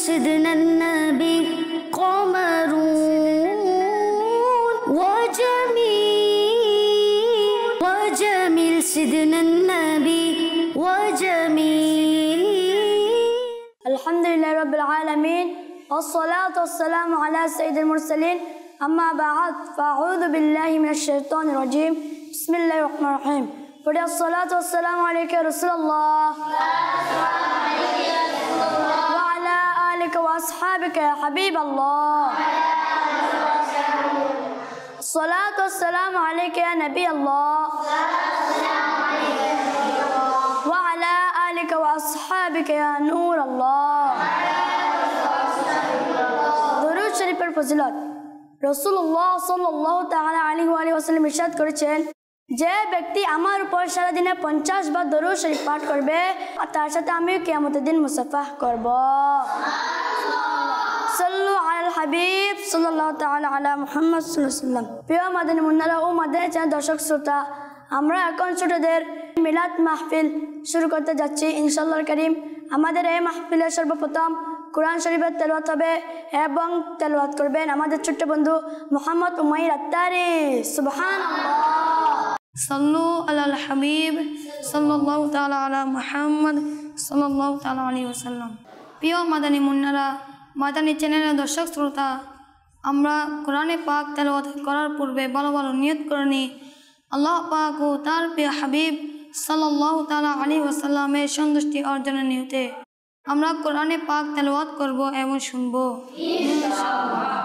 سيدنا النبي قمرون وجميل سيدنا النبي وجميل. الحمد لله رب العالمين والصلاة والسلام على سيد المرسلين. أما بعد فأعوذ بالله من الشيطان الرجيم. بسم الله الرحمن الرحيم. الصلاة والسلام عليك يا رسول الله وعلى آلك وأصحابك يا حبيب الله. الصلاة والسلام عليك يا نبي الله وعلى آلك وأصحابك يا نور الله. দরুদ শরীফের ফজিলত। রাসূলুল্লাহ সাল্লাল্লাহু তাআলা আলাইহি ওয়া সাল্লাম ইরশাদ করেছেন, যে ব্যক্তি আমার উপর সারা দিনে 50 বার দরুদ শরীফ পাঠ করবে তার সাথে আমি কিয়ামতের দিন মুসাফাহ করব। সাল্লু আলাল হাবিব সাল্লাল্লাহু তাআলা আলা মুহাম্মদ সাল্লাল্লাহু আলাইহি ওয়াসাল্লাম। প্রিয় মাদানী মুন্নারা ও মাদানী চ্যানেল দর্শক শ্রোতা, আমরা এখন ছোটদের মিলাদ মাহফিল শুরু করতে যাচ্ছি ইনশাআল্লাহ কারীম। আমাদের এই মাহফিলে সর্বপ্রথম কোরআন শরীফের তেলাওয়াত হবে এবং তেলাওয়াত করবেন আমাদের ছোট্ট বন্ধু মোহাম্মদ উমাইর আত্তারি। সুবহানাল্লাহ। সাল্লু আলাল হাবিব সাল্লাল্লাহু তাআলা আলা মুহাম্মদ সাল্লাল্লাহু তাআলা আলাইহি ওয়াসাল্লাম। প্রিয় মাদানী মুন্নারা, মাদানী চ্যানেলের দর্শক শ্রোতা, আমরা কোরআনে পাক তেলাওয়াত করার পূর্বে ভালো ভালো নিয়ত করে নিই আল্লাহ পাক ও তার প্রিয় হাবিব সাল্লাল্লাহু তাআলা আলাইহি ওয়াসাল্লামের সন্তুষ্টি অর্জনের নিয়তে আমরা কোরআনে পাক তেলাওয়াত করব এবং শুনব ইনশাআল্লাহ।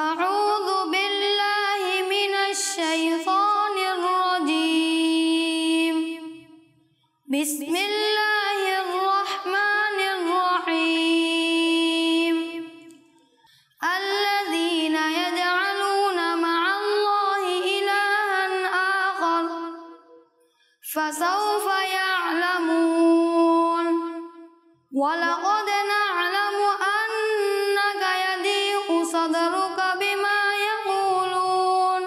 আউযু বিল্লাহি মিনাশ শাইতানির রাজীম। বিসমিল্লাহির রাহমানির রহিম। আল্লাযীনা ইয়াজআলুনা মা'আল্লাহি ইলাহান আখার ফাসাউফা ইয়া'লামুন। وَلَقَدْ نَعْلَمُ أَنَّكَ يَضِيقُ صَدْرُكَ بِمَا يَقُولُونَ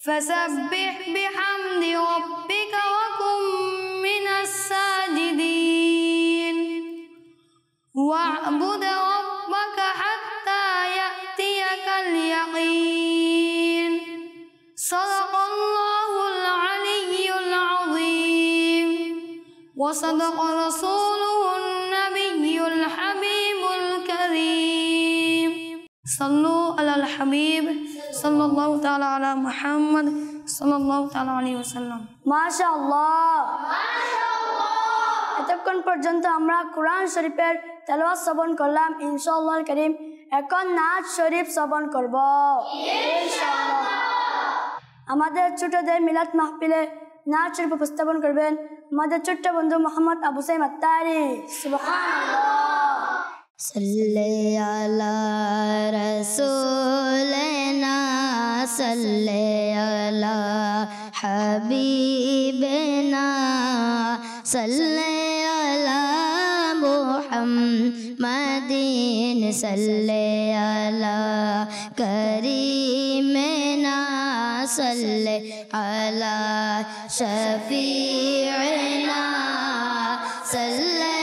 فَسَبِّحْ بِحَمْدِ رَبِّكَ وَكُن مِّنَ السَّاجِدِينَ وَاعْبُدْ رَبَّكَ حَتَّى يَأْتِيَكَ الْيَقِينُ. صدق الله العلي العظيم وصدق رسوله النبي الحبيب الكريم. صلوا على الحبيب صلى الله تعالى على محمد صلى الله تعالى عليه وسلم. ما شاء الله. এতক্ষণ পর্যন্ত আমরা কোরআন শরীফের তেলাওয়াত শ্রবণ করলাম ইনশাআল্লাহ কারীম। এখন নাচ শরীফ শ্রবণ করব ইনশাআল্লাহ। আমাদের ছোটদের মিলাদ মাহফিলে নাচ শরীফ উপস্থাপন করবেন আমাদের ছোট্ট বন্ধু মোহাম্মদ আবু সাইম আত্তারি। সুবহানাল্লাহ। সাল্লি আলা রাসূলিনা সাল্লি আলা হাবিবিনা সাল্লি আলা মুহাম্মাদিন সাল্লি আলা কারীমিনা সাল্লি আলা শফীঈনা সাল্লি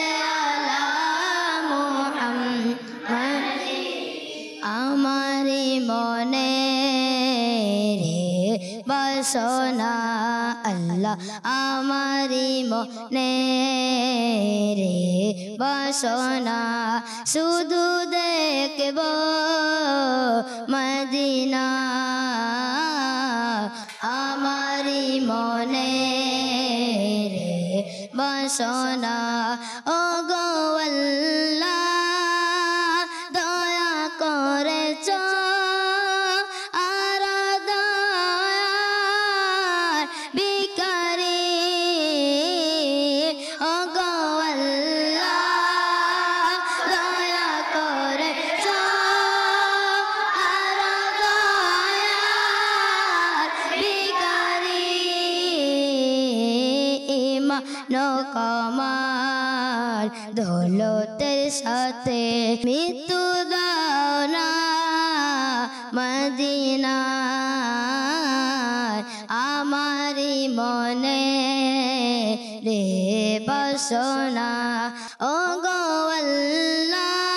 আলা মুহাম্মাদিন। আমারি মনে রে বাসনা আল্লাহ, আমারি মনে রে বাসনা শুধু দেখব মদিনা। আমারি মনে রে বাসনা ও গো আল্লাহ দয়া করেছ আর দয়ার ভিখারি ও গো আল্লাহ দয়া করেছ আর দয়ার ভিখারি। ইমান কামাল দৌলতের সাথে মৃত্যু দাও না মদিনা। আমারি মনে রে বাসনা ও গো আল্লাহ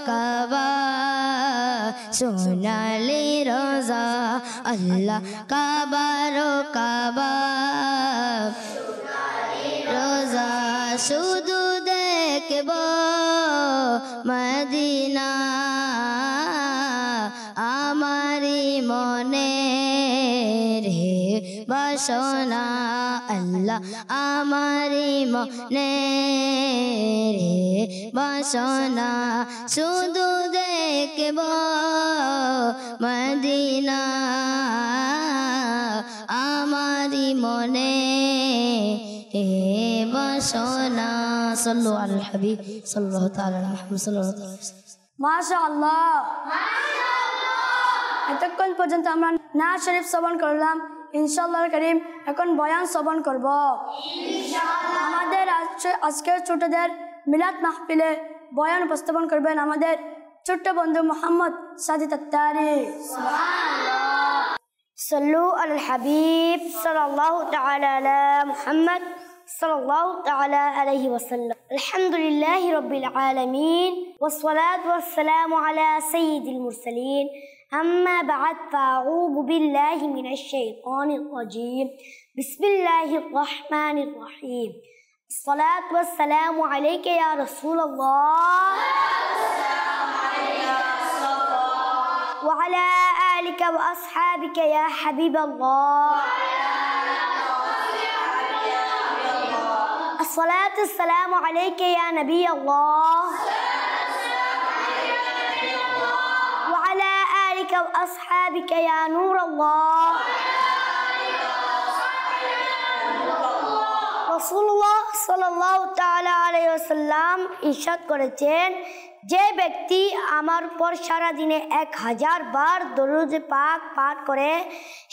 কাবা সোনালি রোজা আল্লাহ কাবারো কাবা রোজা শুধু দেখব মদিনা আমারি মনে রে বাসনা আল্লাহ আমারি মনে রে বাসনা শুধু দেখব মদিনা আমারি মনে হে বাসনা সাল্লু আলাল হাবিব সাল্লাল্লাহু তাআলা আলা মুহাম্মদ সাল্লাল্লাহু তাআলা মাশাআল্লাহ। এতক্ষণ পর্যন্ত আমরা না শরীফ শ্রবণ করলাম, ইনশাআল্লাহর কারীম এখন বয়ান শ্রবণ করব ইনশাআল্লাহ। আমাদের আজকের ছোটদের মিলাদ মাহফিলে বয়ান উপস্থাপন করবেন আমাদের ছোট্ট বন্ধু মোহাম্মদ সাজিদ আত্তারি। সুবহানাল্লাহ। সাল্লু আলাল হাবিব সাল্লাল্লাহু তাআলা আলা মুহাম্মদ সাল্লাল্লাহু তাআলা আলাইহি ওয়াসাল্লাম। আলহামদুলিল্লাহি রাব্বিল আলামিন ওয়াস সালাতু ওয়াস সালামু আলা সাইয়্যিদিল মুরসালিন আম্মা বা'দ ফাআউযু বিল্লাহি মিনাশ শাইতানির রাজীম বিসমিল্লাহির রহমানির রহিম الصلاة والسلام عليك يا رسول الله وعلى آلك وأصحابك يا حبيب الله الصلاة والسلام عليك يا نبي الله وعلى آلك وأصحابك يا نور الله রাসূলুল্লাহ সাল্লাল্লাহু তাআলা আলাইহি ওয়াসাল্লাম ইরশাদ করেছেন, যে ব্যক্তি আমার উপর সারা দিনে 1000 বার দরুদ পাক পাঠ করে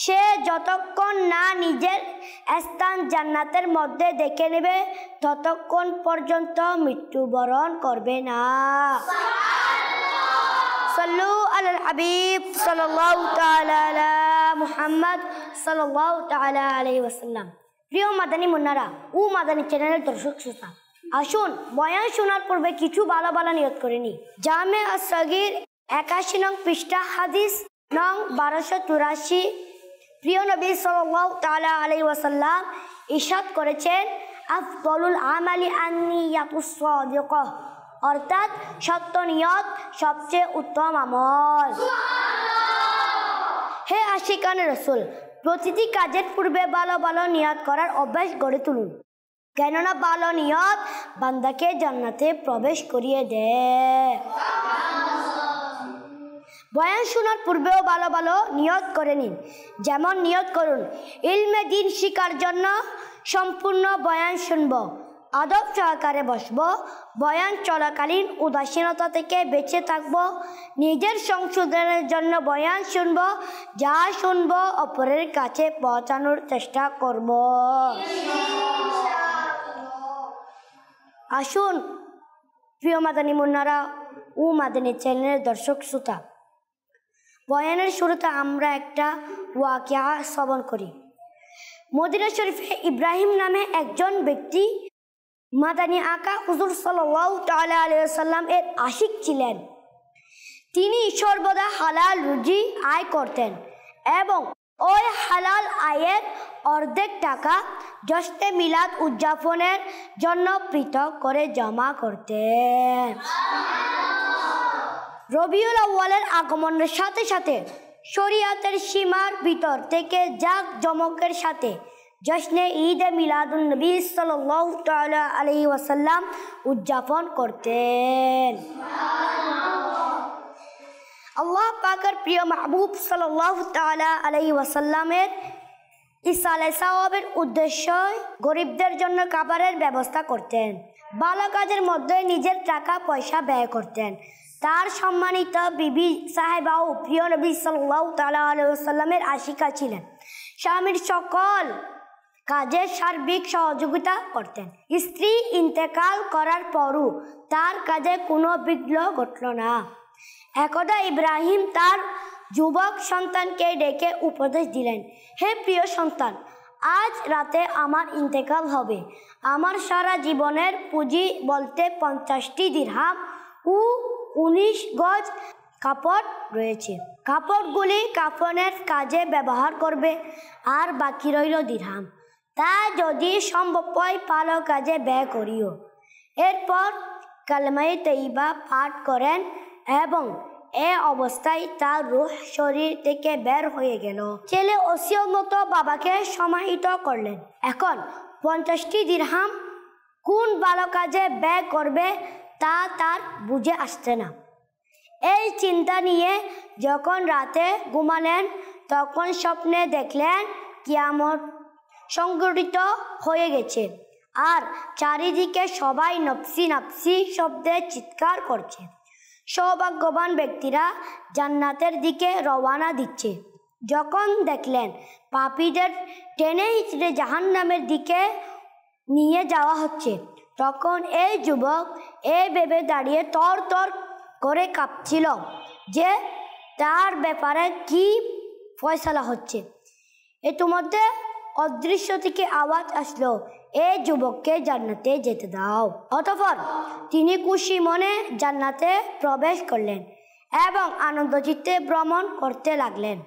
সে যতক্ষণ না নিজের স্থান জান্নাতের মধ্যে দেখে নেবে ততক্ষণ পর্যন্ত মৃত্যুবরণ করবে না। সাল্লু আলাল হাবিব সাল্লাল্লাহু তাআলা আলা মুহাম্মদ সাল্লাল্লাহু তাআলা আলাইহি ওয়াসাল্লাম। প্রিয় মাদানী মুন্নারা ও মাদানী চ্যানেলের দর্শক শ্রোতা, আসুন বয়ান শোনার পূর্বে কিছু ভালো ভালো নিয়ত করে নি। জামে আস-সগীর 81 নং পৃষ্ঠা হাদিস নং 1284। প্রিয় নবী সাল্লাল্লাহু তাআলা আলাইহি ওয়াসাল্লাম ইরশাদ করেছেন, আফদলুল আমালি আন-নিয়াতুস সাদিকাহ, অর্থাৎ সত্য নিয়ত সবচেয়ে উত্তম আমল। হে আশিকানে রাসূল, প্রতিটি কাজের পূর্বে ভালো ভালো নিয়ত করার অভ্যাস গড়ে তুলুন, কেননা ভালো নিয়ত বান্দাকে জান্নাতে প্রবেশ করিয়ে দেয়। বয়ান শোনার পূর্বেও ভালো ভালো নিয়ত করে নিন। যেমন নিয়ত করুন, ইলমে দ্বীন শিকার জন্য সম্পূর্ণ বয়ান শুনব, আদব সহকারে বসব, বয়ান চলাকালীন উদাসীনতা থেকে বেঁচে থাকব, নিজের সংশোধনের জন্য বয়ান শুনব, যা শুনব অপরের কাছে পৌঁছানোর চেষ্টা করব। আসুন প্রিয় মাদানী মুন্নারা ও মাদানী চ্যানেলের দর্শক শ্রোতা, বয়ানের শুরুতে আমরা একটা ওয়াকিয়া শ্রবণ করি। মদিনা শরীফে ইব্রাহিম নামে একজন ব্যক্তি মাদানী আকা হুজুর সাল্লাল্লাহু তাআলা আলাইহি ওয়াসাল্লাম এর আশিক ছিলেন। তিনি সর্বদা হালাল রুজি আয় করতেন এবং ওই হালাল আয়ের অর্ধেক টাকা জশ্নে মিলাদ উদযাপনের জন্য পৃথক করে জমা করতেন। রবিউল আউয়ালের আগমনের সাথে সাথে শরীয়তের সীমার ভিতর থেকে জাঁকজমকের সাথে জশ্নে ঈদে মিলাদুন নবী সাল্লাল্লাহু তাআলা আলাইহি ওয়াসাল্লাম উদযাপন করতেন। আল্লাহ পাকের প্রিয় মাহবুব সাল্লাল্লাহু তাআলা আলাইহি ওয়াসাল্লামের ইসালে সাওয়াবের উদ্দেশ্য গরিবদের জন্য খাবারের ব্যবস্থা করতেন। ভালো কাজের মধ্যে নিজের টাকা পয়সা ব্যয় করতেন। তার সম্মানিত বিবি সাহেবাও প্রিয় নবী সাল্লাল্লাহু তাআলা আলাইহি ওয়াসাল্লামের আশিকা ছিলেন। স্বামীর সকল কাজে সার্বিক সহযোগিতা করতেন। স্ত্রী ইন্তেকাল করার পরও তার কাজে কোনো বিঘ্ন ঘটল না। একদা ইব্রাহিম তার যুবক সন্তানকে ডেকে উপদেশ দিলেন, হে প্রিয় সন্তান, আজ রাতে আমার ইন্তেকাল হবে। আমার সারা জীবনের পুঁজি বলতে 50টি দিরহাম ও 19 গজ কাপড় রয়েছে। কাপড়গুলি কাফনের কাজে ব্যবহার করবে, আর বাকি রইল দিরহাম, তা যদি সম্ভব হয় ভালো কাজে ব্যয় করিও। এরপর কালেমায়ে তৈবা পাঠ করেন এবং এ অবস্থায় তার রূহ শরীর থেকে বের হয়ে গেল। ছেলে ওসিয়ত মতো বাবাকে সমাহিত করলেন। এখন 50টি দিরহাম কোন ভালো কাজে ব্যয় করবে তা তার বুঝে আসছে না। এই চিন্তা নিয়ে যখন রাতে ঘুমালেন তখন স্বপ্নে দেখলেন কিয়ামত সংঘটিত হয়ে গেছে, আর চারিদিকে সবাই নফসি নফসি শব্দে চিৎকার করছে। সৌভাগ্যবান ব্যক্তিরা জান্নাতের দিকে রওনা দিচ্ছে। যখন দেখলেন পাপীদের টেনে হিচড়ে জাহান্নামের দিকে নিয়ে যাওয়া হচ্ছে, তখন এই যুবক এই ভেবে দাঁড়িয়ে তর তর করে কাঁপছিল যে তার ব্যাপারে কি ফয়সালা হচ্ছে। ইতিমধ্যে অদৃশ্য থেকে আওয়াজ আসলো, এই যুবককে জান্নাতে যেতে দাও। অতঃপর তিনি খুশি মনে জান্নাতে প্রবেশ করলেন এবং আনন্দচিত্তে ভ্রমণ করতে লাগলেন।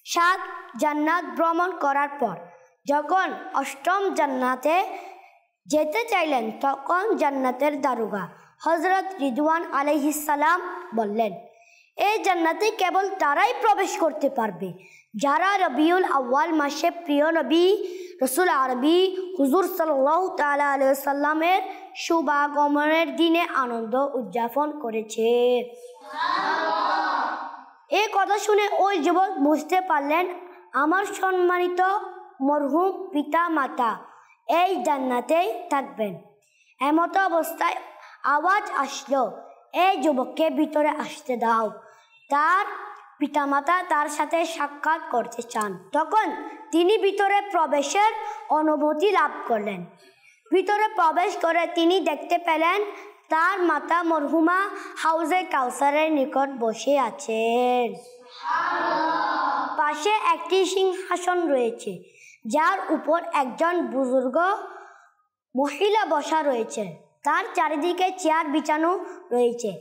7 জান্নাত ভ্রমণ করার পর যখন 8ম জান্নাতে যেতে চাইলেন, তখন জান্নাতের দারোগা হযরত রিদওয়ান আলাইহিস সালাম বললেন, এই জান্নাতে কেবল তারাই প্রবেশ করতে পারবে যারা রবিউল আউয়াল মাসে প্রিয় নবী রসুল আরবি হুজুর সাল্লাল্লাহু তাআলা আলাইহি ওয়াসাল্লামের শুভাগমনের দিনে আনন্দ উদযাপন করেছে। এই কথা শুনে ওই যুবক বুঝতে পারলেন আমার সম্মানিত মরহুম পিতা মাতা এই জান্নাতেই থাকবেন। এমত অবস্থায় আওয়াজ আসলো, এই যুবককে ভিতরে আসতে দাও, তার পিতামাতা তার সাথে সাক্ষাৎ করতে চান। তখন তিনি ভিতরে প্রবেশের অনুমতি লাভ করলেন। ভিতরে প্রবেশ করে তিনি দেখতে পেলেন তার মাতা মরহুমা হাউজে কাউসারের নিকট বসে আছেন। পাশে একটি সিংহাসন রয়েছে, যার উপর একজন বুজুর্গ মহিলা বসা রয়েছে। তার চারিদিকে চেয়ার বিছানো রয়েছে,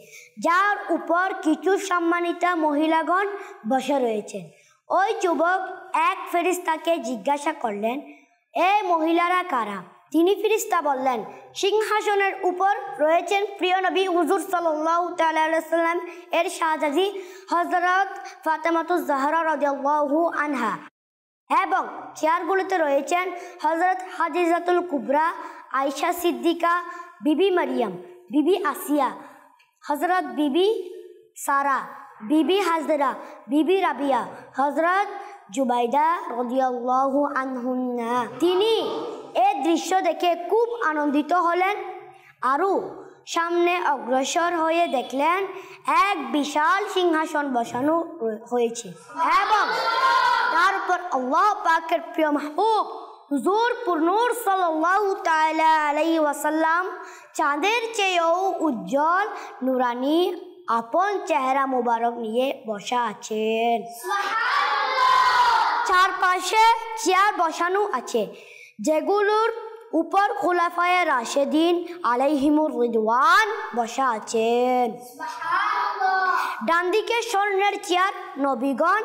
যার উপর কিছু সম্মানিতা মহিলাগণ বসে রয়েছে। ওই যুবক এক ফেরেশতাকে জিজ্ঞাসা করলেন, এই মহিলারা কারা? তিনি ফেরেশতা বললেন, সিংহাসনের উপর রয়েছেন প্রিয় নবী হুজুর সাল্লাল্লাহু তাআলা আলাইহি ওয়াসাল্লাম এর শাহজাদি হযরত ফাতেমাতুজ জাহরা রাদিয়াল্লাহু আনহা, এবং চেয়ারগুলোতে রয়েছেন হযরত হাদিজাতুল কুবরা, আয়েশা সিদ্দিকা, বিবি মারিয়াম, বিবি আসিয়া, হযরত বিবি সারা, বিবি হাজরা, বিবি রাবিয়া, হযরত জুবাইদা রাদিয়াল্লাহু আনহুন্না। তিনি এই দৃশ্য দেখে খুব আনন্দিত হলেন। আরও সামনে অগ্রসর হয়ে দেখলেন এক বিশাল সিংহাসন বসানো হয়েছে এবং তার উপর আল্লাহ পাকের প্রিয় মাহবুব হুজুর পুরনূর সাল্লাল্লাহু তাআলা আলাইহি ওয়াসাল্লাম চাঁদের চেয়েও উজ্জ্বল নুরানি আপন চেহারা মোবারক নিয়ে বসা আছেন। চারপাশে চেয়ার বসানো আছে, যেগুলোর উপর খুলাফায়ে রাশেদিন আলাইহিমুর রিদওয়ান বসা আছেন। ডান দিকে স্বর্ণের চেয়ার নবীগণ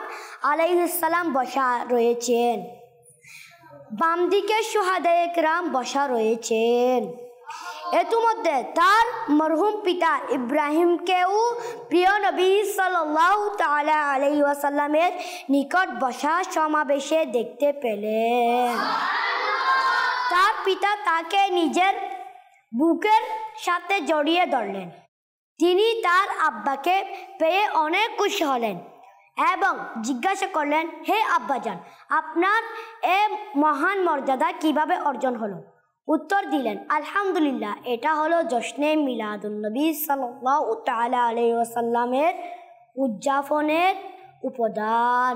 আলাইহিস সালাম বসা রয়েছেন, বাম দিকে শুহাদায়ে কেরাম বসা রয়েছেন। ইতিমধ্যে তার মরহুম পিতা ইব্রাহিমকেও প্রিয় নবী সাল্লাল্লাহু তাআলা আলাইহি ওয়াসাল্লামের নিকট বসা সমাবেশে দেখতে পেলেন। তার পিতা তাকে নিজের বুকের সাথে জড়িয়ে ধরলেন। তিনি তার আব্বাকে পেয়ে অনেক খুশি হলেন এবং জিজ্ঞাসা করলেন, হে আব্বাজান, আপনার এ মহান মর্যাদা কিভাবে অর্জন হলো? উত্তর দিলেন, আলহামদুলিল্লাহ, এটা হলো জশ্নে মিলাদুন নবী সাল্লাল্লাহু তাআলা আলাইহি ওয়াসাল্লামের উদযাপনের উপাদান।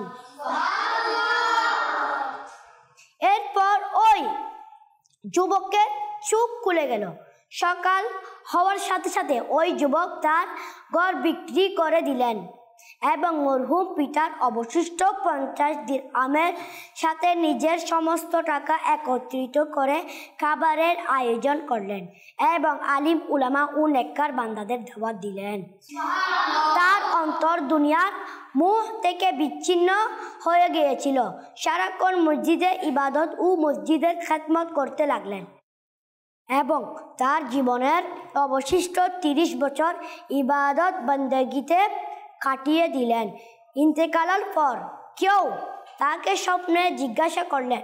এরপর ওই যুবকের চোখ খুলে গেল। সকাল হওয়ার সাথে সাথে ওই যুবক তার ঘর বিক্রি করে দিলেন এবং মরহুম পিতার অবশিষ্ট 50 দিরহামের সাথে নিজের সমস্ত টাকা একত্রিত করে খাবারের আয়োজন করলেন এবং আলিম উলামা ও নেককার বান্দাদের দাওয়াত দিলেন। তার অন্তর দুনিয়ার মুখ থেকে বিচ্ছিন্ন হয়ে গিয়েছিল। সারাক্ষণ মসজিদে ইবাদত ও মসজিদের খেদমত করতে লাগলেন এবং তার জীবনের অবশিষ্ট 30 বছর ইবাদত বন্দেগীতে কাটিয়ে দিলেন। ইন্তেকালের পর কেউ তাকে স্বপ্নে জিজ্ঞাসা করলেন,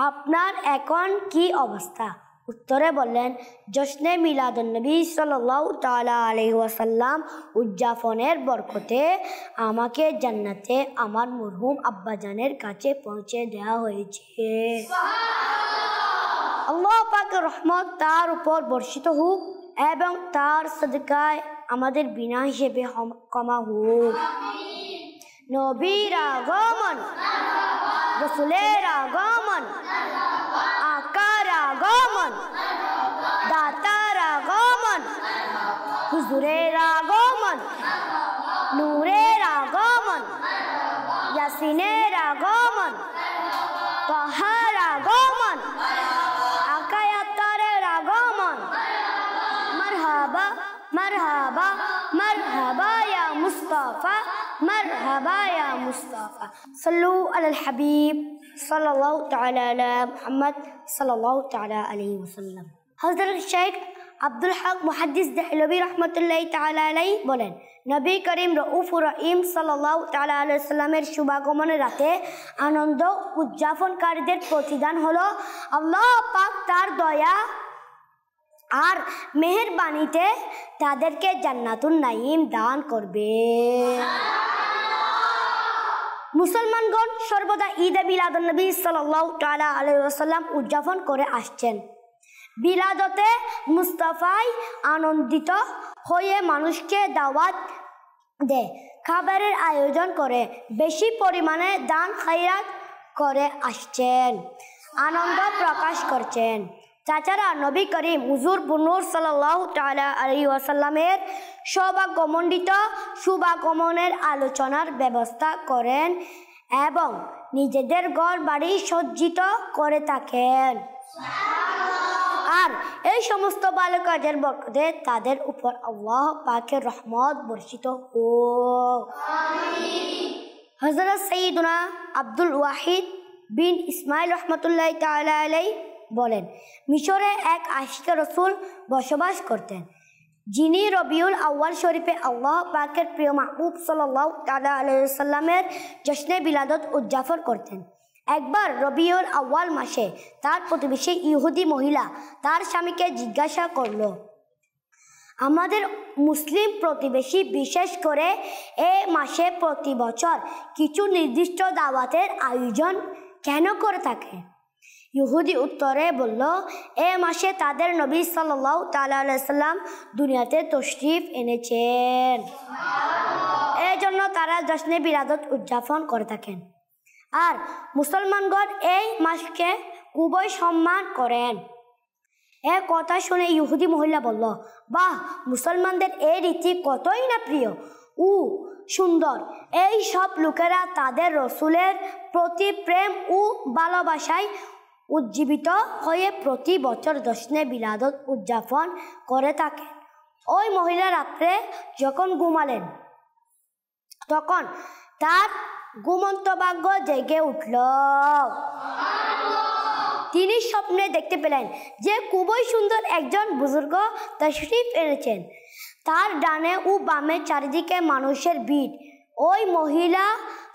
আপনার এখন কি অবস্থা? উত্তরে বললেন, জশ্নে মিলাদুন্নবী সাল্লাল্লাহু তাআলা আলাইহি ওয়াসাল্লাম উদযাপনের বরকতে আমাকে জান্নাতে আমার মরহুম আব্বাজানের কাছে পৌঁছে দেওয়া হয়েছে। আল্লাহ পাকের রহমত তার উপর বর্ষিত হোক এবং তার সদকায় আমাদের বিনা হিসেবে ক্ষমা হোক। নবীর আগমন, রাসূলের আগমন, আকার আগমন, দাতার আগমন, হুজুরের আগমন, নূরের আগমন, ইয়াসিনের আগমন, তাহার আগমন, আকায়াতের আগমন। মারহাবা মারহাবা মারহাবা ইয়া মুস্তাফা, মারহাবা ইয়া মুস্তাফা। সাল্লু আলাল হাবিব সাল্লাল্লাহু তাআলা আলা মুহাম্মদ সাল্লাল্লাহু তাআলা আলাইহি ওয়াসাল্লাম। হযরত শেখ আব্দুল হক মুহাদ্দিস দেহলভী রাহমাতুল্লাহি তাআলা আলাইহি বলেন, নবী করিম রউফুর রহিম সাল্লাল্লাহু তাআলা আলাইহি ওয়াসাল্লামের শুভাগমনের রাতে আনন্দ উদযাপনকারীদের প্রতিদান হলো আল্লাহ পাক তার দয়া আর মেহেরবানিতে তাদেরকে জান্নাতুন নাঈম দান করবে। মুসলমানগণ সর্বদা ঈদে মিলাদুন্নবী সাল্লাল্লাহু তাআলা আলাইহি ওয়াসাল্লাম উদযাপন করে আসছেন। বিলাদতে মুস্তাফায় আনন্দিত হয়ে মানুষকে দাওয়াত দেয়, খাবারের আয়োজন করে, বেশি পরিমাণে দান খায়রাত করে আসছেন, আনন্দ প্রকাশ করছেন। তাছাড়া নবী করিম হুজুর বুনুর সাল্লাল্লাহু তাআলা আলাইহি ওয়াসাল্লামের সৌভাগ্যমণ্ডিত শুভাগমনের আলোচনার ব্যবস্থা করেন এবং নিজেদের ঘর বাড়ি সজ্জিত করে থাকেন। আর এই সমস্ত ভালো কাজের বরকতে তাদের উপর আল্লাহ পাকের রহমত বর্ষিত হোক। হযরত সাইয়্যিদুনা আব্দুল ওয়াহিদ বিন ইসমাইল রাহমাতুল্লাহি তাআলা আলাইহি বলেন, মিশরে এক আশিকে রসুল বসবাস করতেন, যিনি রবিউল আউয়াল শরীফে আল্লাহ পাকের প্রিয় মাহবুব সাল্লাল্লাহু তাআলা আলাইহি ওয়াসাল্লামের জশ্নে বিলাদত উদযাপন করতেন। একবার রবিউল আউয়াল মাসে তার প্রতিবেশী ইহুদি মহিলা তার স্বামীকে জিজ্ঞাসা করল, আমাদের মুসলিম প্রতিবেশী বিশেষ করে এ মাসে প্রতি বছর কিছু নির্দিষ্ট দাওয়াতের আয়োজন কেন করে থাকে? ইহুদি উত্তরে বলল, এ মাসে তাদের নবী সাল্লাল্লাহু তাআলা আলাইহি সাল্লাম দুনিয়াতে তশরিফ এনেছেন, এই জন্য তারা জশ্নে বিলাদত উদযাপন করে থাকেন। আর মুসলমানগণ এই মাসকে খুবই সম্মান করেন। এ কথা শুনে ইহুদি মহিলা বলল, বাহ, মুসলমানদের এই রীতি কতই না প্রিয় ও সুন্দর। এই সব লোকেরা তাদের রসুলের প্রতি প্রেম ও ভালোবাসায় উজ্জীবিত হয়ে প্রতি বছর জশ্নে বিলাদত উদযাপন করে থাকেন। ওই মহিলা রাত্রে যখন ঘুমালেন তখন তার ঘুমন্ত ভাগ্য জেগে উঠল। তিনি স্বপ্নে দেখতে পেলেন যে খুবই সুন্দর একজন বুজুর্গ তশরিফ এনেছেন। তার ডানে ও বামে চারিদিকে মানুষের ভিড়। ওই মহিলা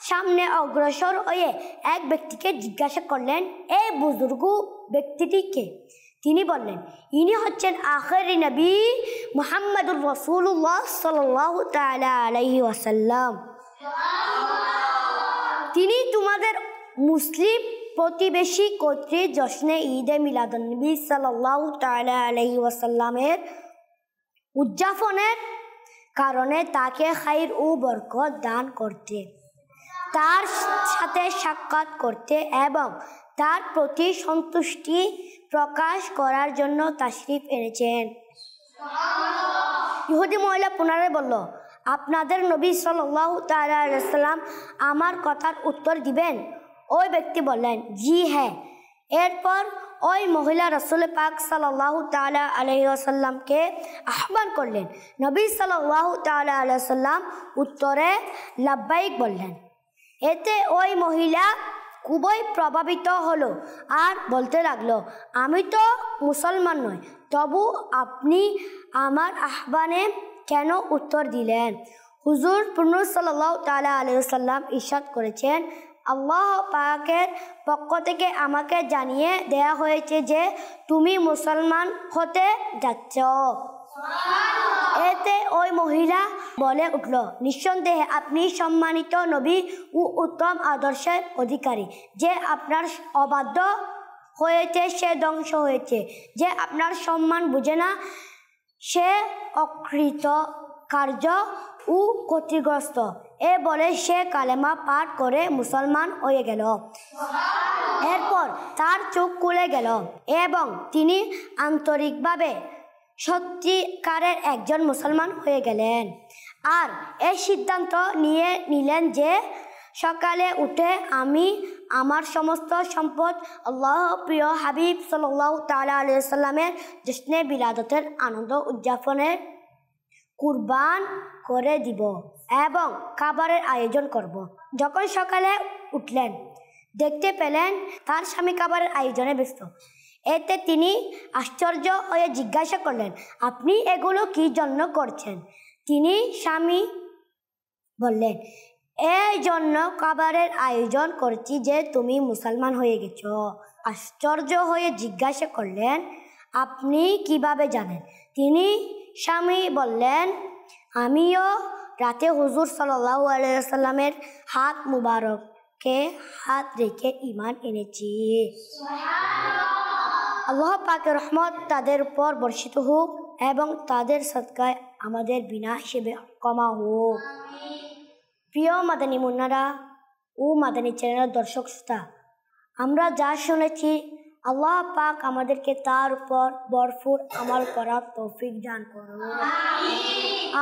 সামনে অগ্রসর হয়ে এক ব্যক্তিকে জিজ্ঞাসা করলেন, এই বুজুর্গ ব্যক্তিটি কে? তিনি বললেন, ইনি হচ্ছেন আখিরি নবী মুহাম্মদুর রাসূলুল্লাহ সাল্লাল্লাহু তাআলা আলাইহি ওয়াসাল্লাম। তিনি তোমাদের মুসলিম প্রতিবেশী কর্তৃক জশ্নে ঈদে মিলাদুন্নবী সাল্লাল্লাহু তাআলা আলাইহি ওয়াসাল্লামের উদযাপনের কারণে তাকে খাইর ও বরকত দান করতে, তার সাথে সাক্ষাৎ করতে এবং তার প্রতি সন্তুষ্টি প্রকাশ করার জন্য তাশরিফ এনেছেন। ইহুদি মহিলা পুনরায় বলল, আপনাদের নবী সাল্লাল্লাহু তাআলা আলাইহি ওয়াসাল্লাম আমার কথার উত্তর দিবেন? ওই ব্যক্তি বললেন, জি হ্যাঁ। এরপর ওই মহিলা রাসূল পাক সাল্লাল্লাহু তাআলা আলাইহি ওয়াসাল্লামকে আহ্বান করলেন। নবী সাল্লাল্লাহু তাআলা আলাইহি ওয়াসাল্লাম উত্তরে লাব্বাইক বললেন। এতে ওই মহিলা খুবই প্রভাবিত হলো আর বলতে লাগলো, আমি তো মুসলমান নই, তবু আপনি আমার আহ্বানে কেন উত্তর দিলেন? হুজুর সাল্লাল্লাহু তাআলা আলাইহি ওয়াসাল্লাম ইরশাদ করেছেন, আল্লাহ পাকের পক্ষ থেকে আমাকে জানিয়ে দেয়া হয়েছে যে তুমি মুসলমান হতে যাচ্ছ। এতে ওই মহিলা বলে উঠল, নিঃসন্দেহে আপনি সম্মানিত নবী ও উত্তম আদর্শের অধিকারী। যে আপনার অবাধ্য হয়েছে সে ধ্বংস হয়েছে, যে আপনার সম্মান বুঝে না সে অকৃত কার্য ও ক্ষতিগ্রস্ত। এ বলে সে কালেমা পাঠ করে মুসলমান হয়ে গেল। এরপর তার চোখ খুলে গেল এবং তিনি আন্তরিকভাবে সত্যিকারের একজন মুসলমান হয়ে গেলেন। আর এই সিদ্ধান্ত নিলেন যে সকালে উঠে আমি আমার সমস্ত সম্পদ আল্লাহ প্রিয় হাবিব সাল্লাল্লাহু তাআলা আলাইহি ওয়াসাল্লামের জশ্নে বিলাদতের আনন্দ উদযাপনে কুরবান করে দিব এবং খাবারের আয়োজন করব। যখন সকালে উঠলেন দেখতে পেলেন তার স্বামী খাবারের আয়োজনে ব্যস্ত। এতে তিনি আশ্চর্য হয়ে জিজ্ঞাসা করলেন, আপনি এগুলো কি জন্য করছেন? তিনি স্বামী বললেন, এই জন্য খাবারের আয়োজন করছি যে তুমি মুসলমান হয়ে গেছো। আশ্চর্য হয়ে জিজ্ঞাসা করলেন, আপনি কিভাবে জানেন? তিনি স্বামী বললেন, আমিও রাতে হুজুর সাল্লাল্লাহু আলাইহি ওয়াসাল্লামের হাত মুবারকে হাত রেখে ঈমান এনেছি। আল্লাহ পাকের রহমত তাদের উপর বর্ষিত হোক এবং তাদের সদকায় আমাদের বিনা হিসেবে ক্ষমা হোক। প্রিয় মাদানী মুন্নারা ও মাদানী চ্যানেলের দর্শক শ্রোতা, আমরা যা শুনেছি আল্লাহ পাক আমাদেরকে তার উপর ভরপুর আমল করার তৌফিক দান করুন।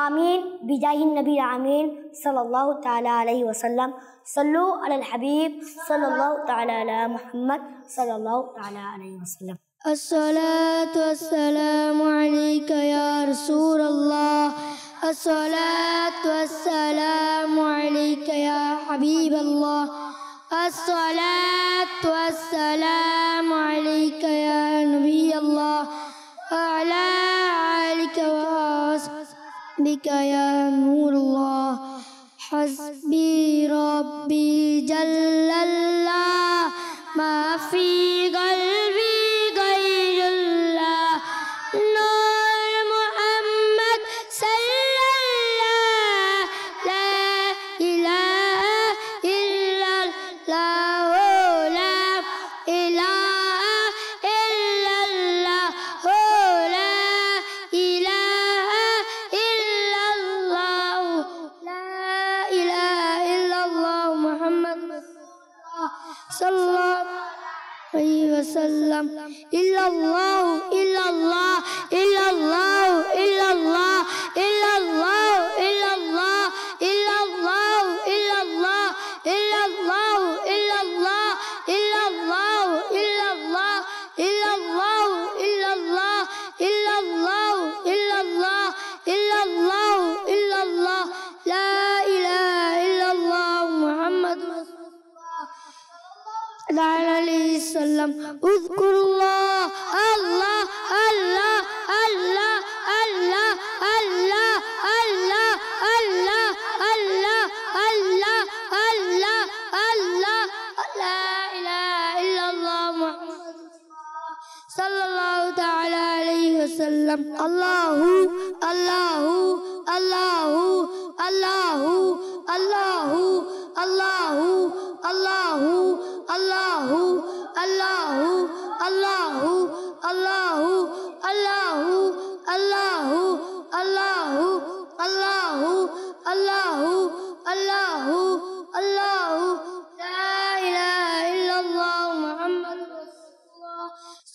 আমিন। বিজাহিন নবী আমিন সাল্লাল্লাহু তাআলা আলাইহি ওয়াসাল্লাম। সাল্লু আলাল হাবিব সাল্লাল্লাহু তাআলা আলা মুহাম্মদ সাল্লাল্লাহু তাআলা আলাইহি ওয়াসাল্লাম। الصلاة والسلام عليك يا رسول الله. الصلاة والسلام عليك يا حبيب الله. الصلاة والسلام عليك يا نبي الله وعلى آلك وأصحابك يا نور الله. حسبي ربي جل الله ما في قلبي غير الله. نور محمد صلى الله لا إله إلا الله لا إله إلا الله لا إله إلا الله لا إله إلا الله محمد صلى الله عليه وسلم. إلا الله إلا الله إلا الله إلا الله إلا الله إلا الله إلا الله إلا الله إلا الله إلا الله إلا الله إلا الله إلا الله إلا الله إلا الله إلا الله إلا الله إلا الله لا إله إلا الله محمد عليه السلام. اذكر الله الله الله الله الله الله الله الله الله الله الله الله لا إله إلا الله محمد صلى الله تعالى عليه وسلم. الله الله الله الله الله الله الله الله الله الله الله الله الله الله الله الله الله الله لا إله إلا الله محمد رسول الله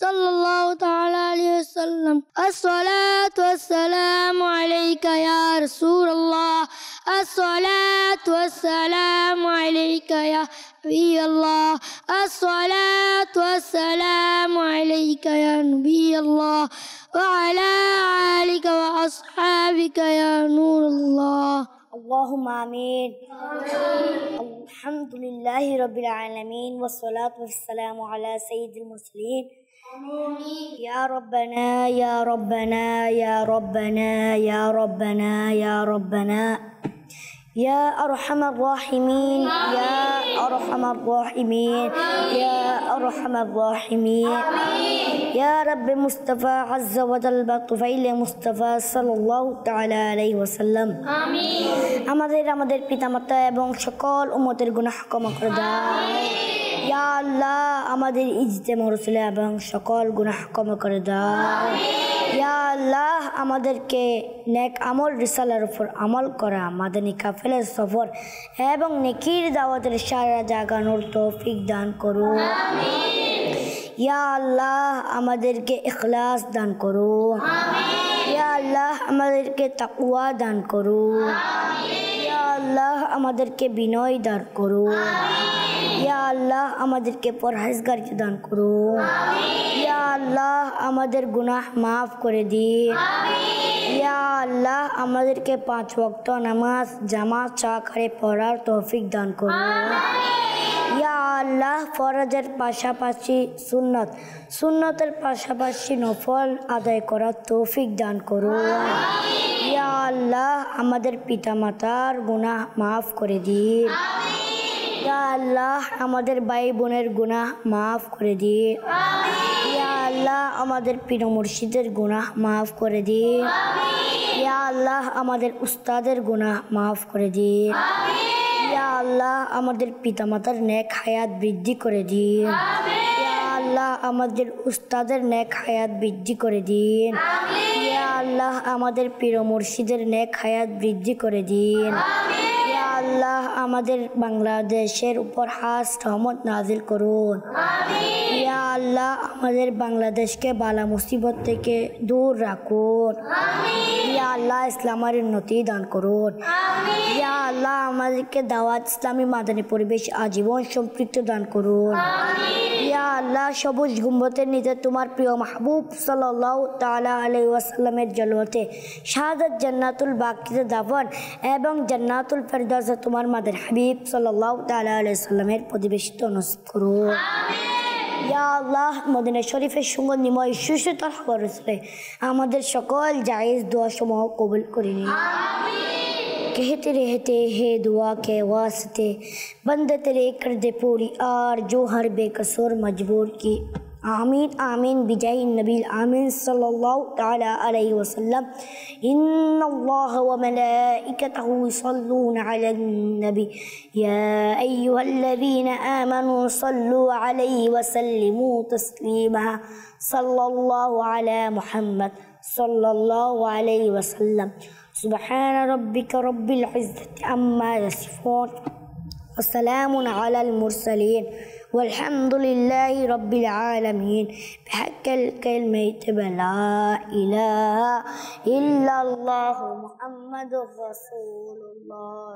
صلى الله تعالى عليه وسلم. الصلاة والسلام عليك يا رسول الله. الصلاة والسلام عليك يا نبي الله الصلاة والسلام عليك يا نبي الله وعلى آلك وأصحابك يا نور الله اللهم آمين. الحمد لله رب العالمين والصلاة والسلام على سيد المرسلين. يا ربنا يا ربنا يا ربنا يا ربنا يا ربنا يا أرحم الراحمين يا أرحم الراحمين يا أرحم الراحمين يا رب مصطفى عز وجل بطفيل مصطفى صلى الله تعالى عليه وسلم আমাদের পিতামাতা এবং সকল উম্মতের গুনাহ ক্ষমা করে দাও ইয়া আল্লাহ আমাদের ইজতেমা রাসূল এবং সকল গুনাহ ক্ষমা করে দাও ইয়া আল্লাহ আমাদেরকে নেক আমল রিসালার উপর আমল করা মাদানী কাফেলার সফর এবং নেকির দাওয়াতের সারা জাগানোর তৌফিক দান করো ইয়া আল্লাহ আমাদেরকে ইখলাস দান করো ইয়া আল্লাহ আমাদেরকে তাকওয়া দান করো ইয়া আল্লাহ আমাদেরকে বিনয় দান করো ইয়া আল্লাহ আমাদেরকে পরহেজগারি দান করো ইয়া আল্লাহ আমাদের গুনাহ মাফ করে দিন ইয়া আল্লাহ আমাদেরকে 5 ওয়াক্ত নামাজ জামাত সহকারে পড়ার তৌফিক দান করো ইয়া আল্লাহ ফরজের পাশাপাশি সুন্নতের পাশাপাশি নফল আদায় করার তৌফিক দান করো ইয়া আল্লাহ আমাদের পিতামাতার গুনাহ মাফ করে দিন ইয়া আল্লাহ আমাদের ভাই বোনের গুনাহ মাফ করে দিন ইয়া আল্লাহ আমাদের পীর মুর্শিদের গুনাহ মাফ করে দিন ইয়া আল্লাহ আমাদের উস্তাদের গুনাহ মাফ করে দিন ইয়া আল্লাহ আমাদের পিতামাতার নেক হায়াত বৃদ্ধি করে দিন ইয়া আল্লাহ আমাদের উস্তাদের নেক হায়াত বৃদ্ধি করে দিন ইয়া আল্লাহ আমাদের পীর মুর্শিদের নেক হায়াত বৃদ্ধি করে দিন ইয়া আল্লাহ আমাদের বাংলাদেশের উপর খাস রহমত নাজিল করুন ইয়া আল্লাহ আমাদের বাংলাদেশকে বালা মুসিবত থেকে দূর রাখুন ইয়া আল্লাহ ইসলামের উন্নতি দান করুন ইয়া আল্লাহ আমাদেরকে দাওয়াত ইসলামী মাদানী পরিবেশ আজীবন সম্পৃক্ত দান করুন ইয়া আল্লাহ সবুজ গুম্বতের নিচে তোমার প্রিয় মাহবুব সাল্লাল্লাহু তাআলা আলাইহি ওয়াসাল্লামের জলওয়াতে শাহাদাত জান্নাতুল বাকিতে দাফন এবং জান্নাতুল ফেরদাউসে তোমার মাদের হাবিব সাল্লাল্লাহু তাআলা আলাইহি ওয়াসাল্লামের প্রতিবেশিত নসিব করুন ইয়া আল্লাহ মদিনা শরীফের সুগন্ধিময় সুশীতল হাওয়ার রসুলে আমাদের সকল জায়েজ দোয়া সমূহ কবুল করে নিন कहते रहते हैं दुआ के वास्ते बंदे तेरे कर दे पूरी आर जो हर बेकसूर मजबूर की आमीन आमीन बिजाई नबी आमीन सल्लल्लाहु ताला अलैहि वसल्लम इन्नल्लाह व मलाइकतहु यصल्लूना अलन नबी या अय्युहल्लज़ीना आमनू सल्लू अलैहि वसल्लिमू तस्लीमा सल्लल्लाहु अला मुहम्मद सल्लल्लाहु अलैहि वसल्लम سبحان ربك رب العزة عما يصفون وسلام على المرسلين والحمد لله رب العالمين بحق الكلمة لا إله إلا الله محمد رسول الله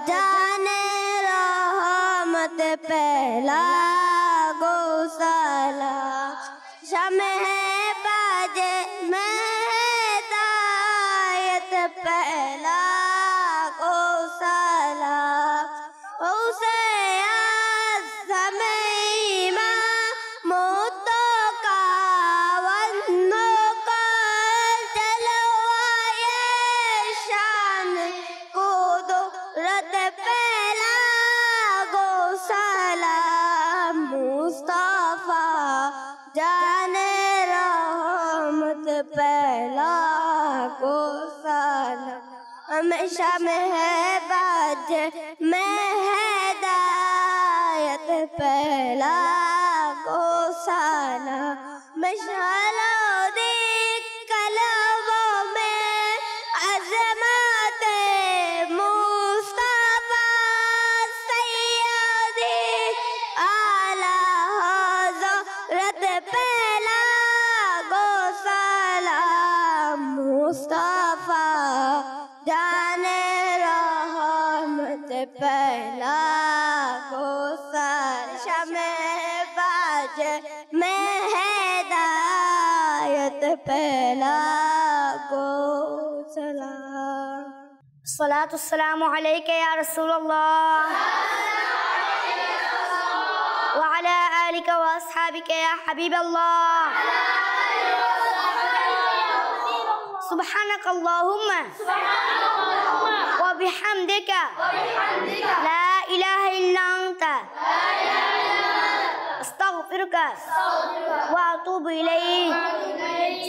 जाने रहमत पहला गौसाला शमह बाजे में पहला गौसाला उसे आज़मीमा मुद्दो का वन्नो का जलवाए शान कुदरत पहला गौसाला मुस्तफा जाने रहमत पहला गौसाला हमेशा महबाज महदायत पहला गौसाला मशाला देख कलमों में अज़मत मुस्तफा सैयदी आला हज़रत पहला गौसाला मुस्तफा जाने लाखों साल शमे बाजे में हिदायत पे लाखों सलाम। सलातु सलामु अलैका या रसूलल्लाह व अला आलिका व अस्हाबिका या हबीबल्लाह। सुब्हानक अल्लाहुम्मा व बिहम्दिका ला इलाहा इल्ला अंता अस्तगफिरुका व अतूबु इलैक।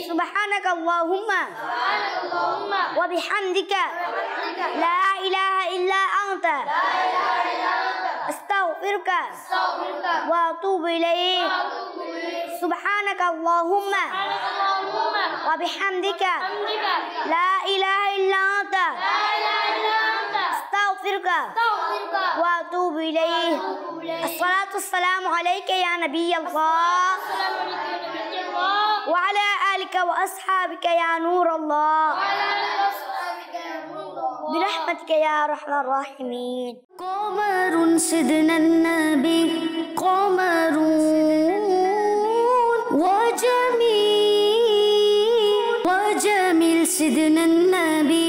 सुब्हानक अल्लाहुम्मा व बिहम्दिका ला इलाहा इल्ला अंता अस्तगफिरुका व अतूबु इलैक। सुब्हानक अल्लाहुम्मा व बिहम्दिका ला इलाहा इल्ला अंता अस्तगफिरुका व अतूबु इलैक। अस्सलातु वस्सलामु अलैका या नबी अल्लाह व अला आलिका व अस्हाबिका या नूर अल्लाह برحمتك يا أرحم الراحمين. قمر سيدنا النبي قمر وجميل سيدنا النبي